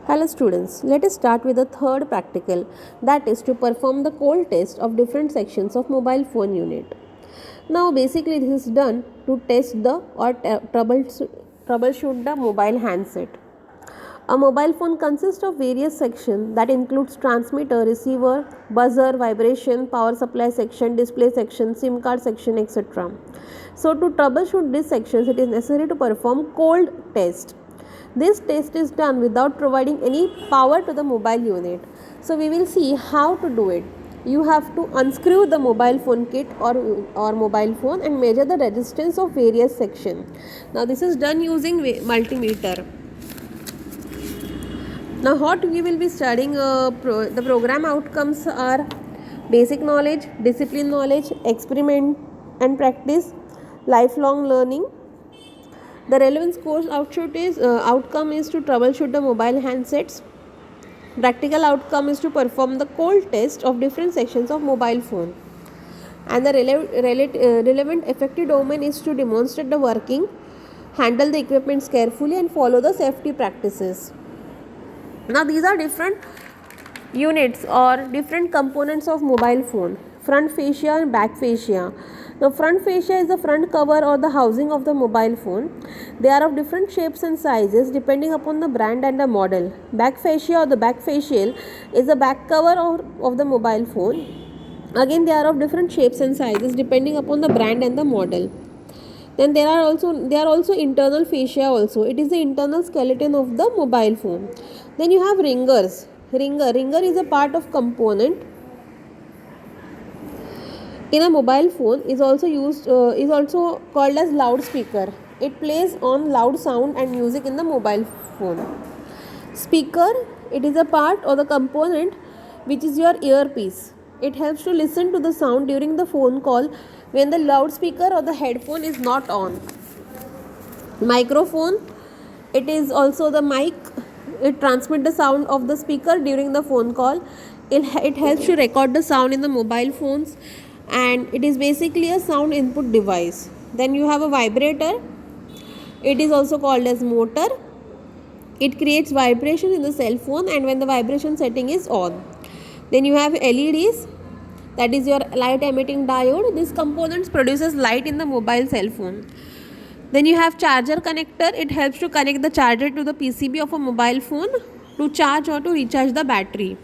Hello students, let us start with the third practical, that is to perform the cold test of different sections of mobile phone unit. Now basically this is done to test the or troubleshoot the mobile handset. A mobile phone consists of various sections that includes transmitter, receiver, buzzer, vibration, power supply section, display section, SIM card section, etc. So to troubleshoot these sections, it is necessary to perform cold test. This test is done without providing any power to the mobile unit. So we will see how to do it. You have to unscrew the mobile phone kit or mobile phone and measure the resistance of various sections. Now this is done using multimeter. Now what we will be studying, the program outcomes are basic knowledge, discipline knowledge, experiment and practice, lifelong learning. The relevance course outcome is to troubleshoot the mobile handsets. Practical outcome is to perform the cold test of different sections of mobile phone. And the relevant effective domain is to demonstrate the working, handle the equipments carefully and follow the safety practices. Now these are different units or different components of mobile phone: front fascia and back fascia. The front fascia is the front cover or the housing of the mobile phone. They are of different shapes and sizes depending upon the brand and the model. Back fascia or the back facial is the back cover of the mobile phone. Again, they are of different shapes and sizes depending upon the brand and the model. Then there are also internal fascia also. It is the internal skeleton of the mobile phone. Then you have ringers. Ringer is a part of component in a mobile phone, is also called as loudspeaker. It plays on loud sound and music in the mobile phone. Speaker, it is a part or the component which is your earpiece. It helps to listen to the sound during the phone call when the loudspeaker or the headphone is not on. Microphone, it is also the mic. It transmits the sound of the speaker during the phone call. It helps to record the sound in the mobile phones, and it is basically a sound input device. Then you have a vibrator. It is also called as motor. It creates vibration in the cell phone and when the vibration setting is on. Then you have LEDs, that is your light emitting diode. This component produces light in the mobile cell phone. Then you have charger connector. It helps to connect the charger to the PCB of a mobile phone to charge or to recharge the battery.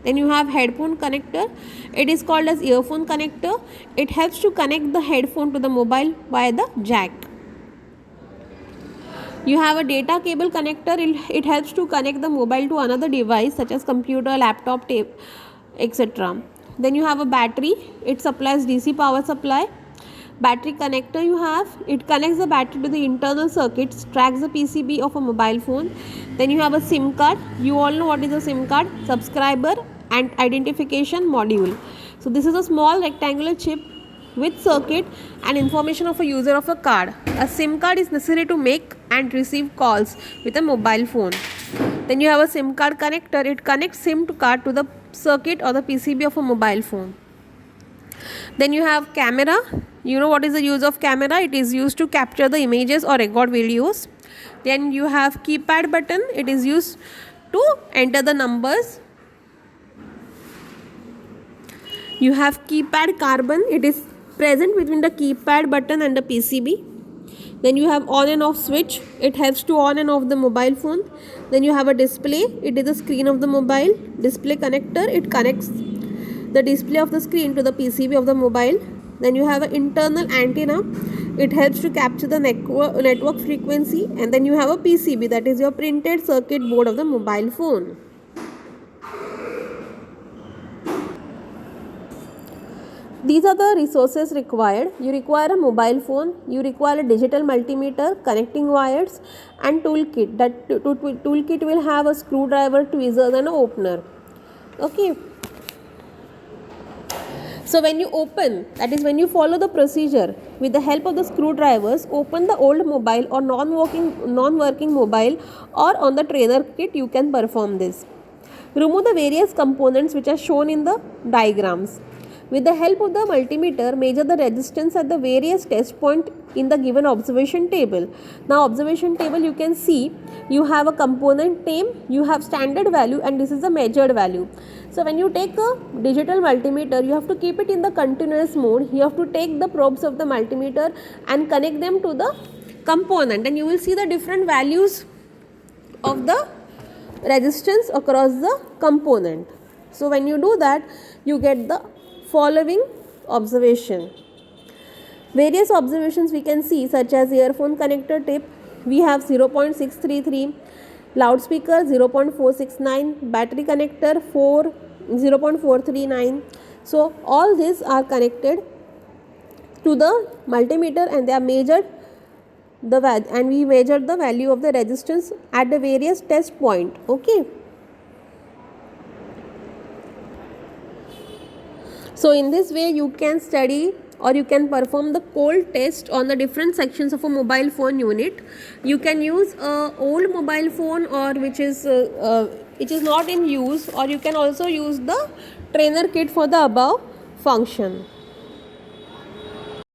Then you have headphone connector. It is called as earphone connector. It helps to connect the headphone to the mobile via the jack. You have a data cable connector. It helps to connect the mobile to another device such as computer, laptop, tape, etc. Then you have a battery. It supplies DC power supply. Battery connector you have. It connects the battery to the internal circuits, tracks the PCB of a mobile phone. Then you have a SIM card. You all know what is a SIM card: subscriber and identification module. So this is a small rectangular chip with circuit and information of a user of a card. A SIM card is necessary to make and receive calls with a mobile phone. Then you have a SIM card connector. It connects SIM card to the circuit or the PCB of a mobile phone. Then you have camera. You know what is the use of camera? It is used to capture the images or record videos. Then you have keypad button. It is used to enter the numbers. You have keypad carbon. It is present between the keypad button and the PCB. Then you have on and off switch. It helps to on and off the mobile phone. Then you have a display. It is the screen of the mobile. Display connector. It connects the display of the screen to the PCB of the mobile. Then you have an internal antenna. It helps to capture the network frequency. And then you have a PCB, that is your printed circuit board of the mobile phone. These are the resources required. You require a mobile phone, you require a digital multimeter, connecting wires and toolkit. That toolkit will have a screwdriver, tweezers and an opener. Okay. So when you open, that is when you follow the procedure with the help of the screwdrivers, open the old mobile or non-working mobile, or on the trainer kit you can perform this. Remove the various components which are shown in the diagrams. With the help of the multimeter, measure the resistance at the various test points in the given observation table. Now observation table, you can see you have a component name, you have standard value, and this is the measured value. So when you take a digital multimeter, you have to keep it in the continuous mode. You have to take the probes of the multimeter and connect them to the component, and you will see the different values of the resistance across the component. So when you do that, you get the following observation. Various observations we can see, such as earphone connector tip, we have 0.633, loudspeaker 0.469, battery connector 0.439. So all these are connected to the multimeter, and they are measured and we measured the value of the resistance at the various test point. Okay. So in this way you can study, or you can perform the cold test on the different sections of a mobile phone unit. You can use a old mobile phone, or which is not in use, or you can also use the trainer kit for the above function.